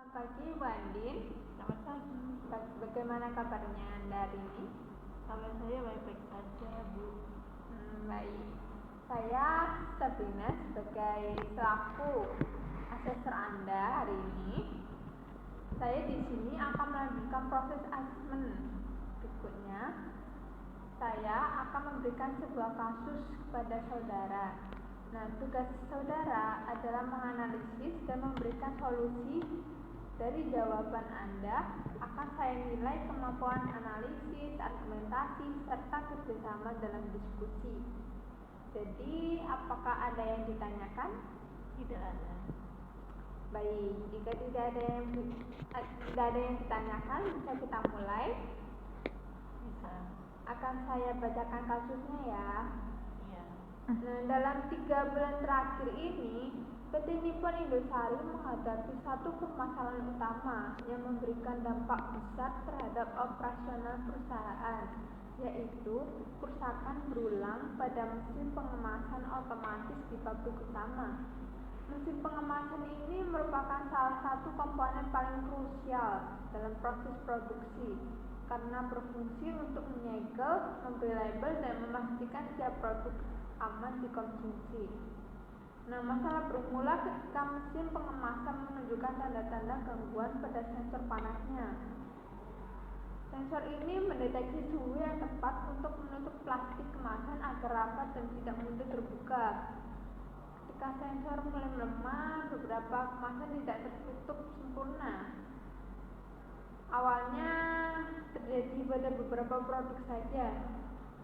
Pagi Bu Andin. Selamat pagi. Bagaimana kabarnya Anda hari ini? Kabar saya baik-baik saja, Bu. Baik. Saya Sabrina sebagai selaku asesor Anda hari ini. Saya di sini akan melanjutkan proses asesmen berikutnya. Saya akan memberikan sebuah kasus kepada saudara. Nah, tugas saudara adalah menganalisis dan memberikan solusi. Dari jawaban Anda akan saya nilai kemampuan analisis, argumentasi, serta kerjasama dalam diskusi. Jadi, apakah ada yang ditanyakan? Tidak ada. Baik, jika tidak ada yang ditanyakan, bisa kita mulai. Bisa. Akan saya bacakan kasusnya ya. Iya. Nah, dalam 3 bulan terakhir ini, PT Nippon Indosari menghadapi satu permasalahan utama yang memberikan dampak besar terhadap operasional perusahaan, yaitu kerusakan berulang pada mesin pengemasan otomatis di pabrik utama. Mesin pengemasan ini merupakan salah satu komponen paling krusial dalam proses produksi karena berfungsi untuk menyegel, memberi label, dan memastikan setiap produk aman dikonsumsi. Nah, masalah bermula ketika mesin pengemasan menunjukkan tanda-tanda gangguan pada sensor panasnya. Sensor ini mendeteksi suhu yang tepat untuk menutup plastik kemasan agar rapat dan tidak mudah terbuka. Ketika sensor mulai melemah, beberapa kemasan tidak tertutup sempurna. Awalnya terjadi pada beberapa produk saja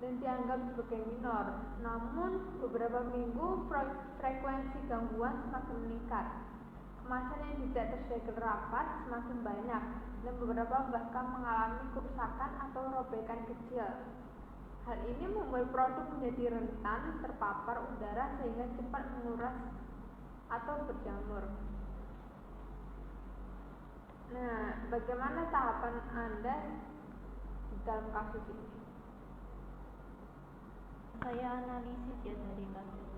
dan dianggap sebagai minor. Namun, beberapa minggu frekuensi gangguan semakin meningkat. Kemasan yang tidak tersegel rapat semakin banyak, dan beberapa bahkan mengalami kerusakan atau robekan kecil. Hal ini membuat produk menjadi rentan terpapar udara sehingga cepat menguras atau berjamur. Nah, bagaimana tahapan Anda di dalam kasus ini? Saya analisis ya dari kasus.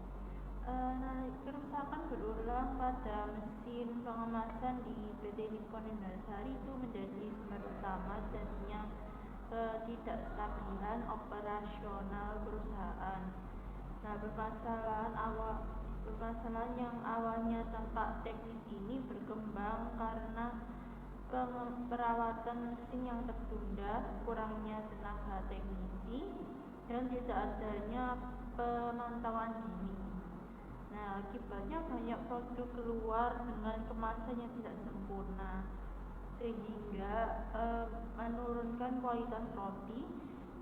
Kerusakan berulang pada mesin pengemasan di PT Nippon Indosari itu menjadi sumber utama terjadinya ketidakstabilan operasional perusahaan. Nah, permasalahan yang awalnya tampak teknis ini berkembang karena perawatan mesin yang tertunda, kurangnya tenaga teknisi, dan tidak adanya pemantauan dini. Nah, akibatnya banyak produk keluar dengan kemasan yang tidak sempurna, sehingga menurunkan kualitas roti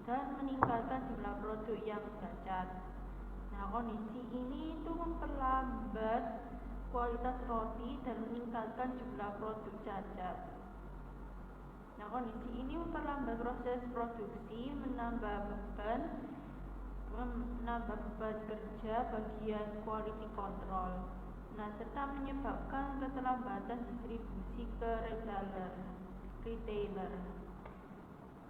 dan meningkatkan jumlah produk yang cacat. Nah, kondisi ini itu memperlambat kualitas roti dan meningkatkan jumlah produk cacat. Nah, kondisi ini memperlambat proses produksi, menambah beban kerja bagian quality control. Nah, serta menyebabkan keterlambatan distribusi ke retailer.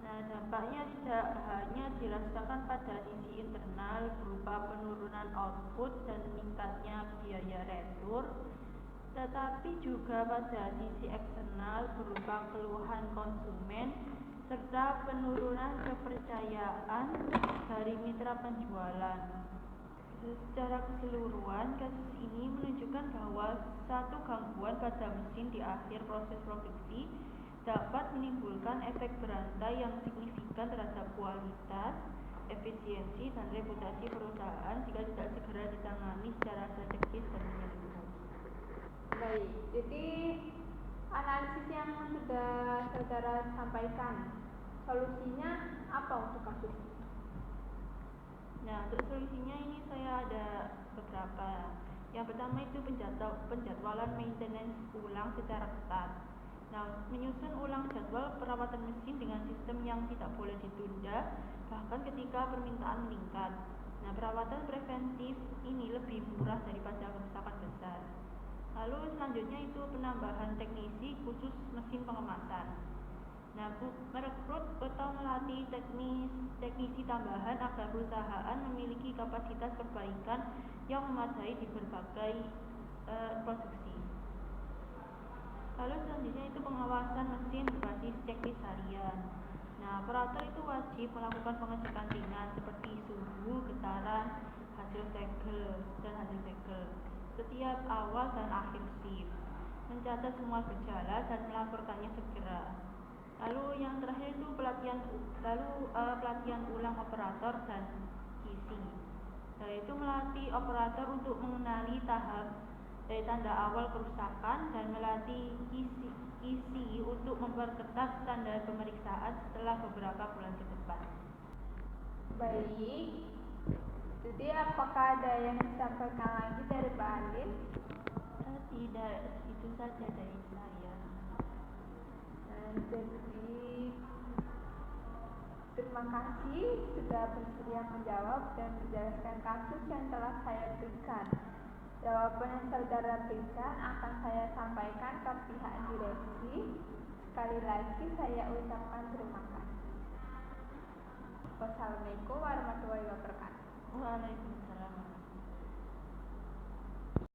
Nah, dampaknya tidak hanya dirasakan pada sisi internal berupa penurunan output dan meningkatnya biaya retur, tetapi juga pada sisi eksternal berupa keluhan konsumen serta penurunan kepercayaan dari mitra penjualan. Secara keseluruhan, kasus ini menunjukkan bahwa satu gangguan pada mesin di akhir proses produksi dapat menimbulkan efek berantai yang signifikan terhadap kualitas, efisiensi, dan reputasi perusahaan jika tidak segera ditangani secara strategis dan menyeluruh. Baik, jadi analisis yang sudah saudara sampaikan, solusinya apa untuk kasus ini? Nah, untuk solusinya ini saya ada beberapa. Yang pertama itu penjadwalan maintenance ulang secara ketat. Nah, menyusun ulang jadwal perawatan mesin dengan sistem yang tidak boleh ditunda, bahkan ketika permintaan meningkat. Nah, perawatan preventif ini lebih murah daripada kerusakan besar. Lalu selanjutnya itu penambahan teknisi khusus mesin pengemasan. Nah, merekrut atau melatih teknisi tambahan agar perusahaan memiliki kapasitas perbaikan yang memadai di berbagai produksi. Lalu selanjutnya itu pengawasan mesin berbasis checklist harian. Nah, operator itu wajib melakukan pengecekan ringan seperti suhu, getaran, hasil segel setiap awal dan akhir shift, mencatat semua gejala dan melaporkannya segera. Lalu yang terakhir itu pelatihan ulang operator dan QC, yaitu melatih operator untuk mengenali tahap dari tanda awal kerusakan dan melatih QC untuk memperketat standar pemeriksaan setelah beberapa bulan ke depan. Baik, jadi apakah ada yang disampaikan lagi dari Mbak Alin? Tidak, itu saja dari saya. Jadi terima kasih sudah bersedia menjawab dan menjelaskan kasus yang telah saya berikan. Jawaban yang saudara berikan akan saya sampaikan ke pihak direksi. Sekali lagi saya ucapkan terima kasih. Wassalamualaikum warahmatullahi wabarakatuh. Waalaikumsalam.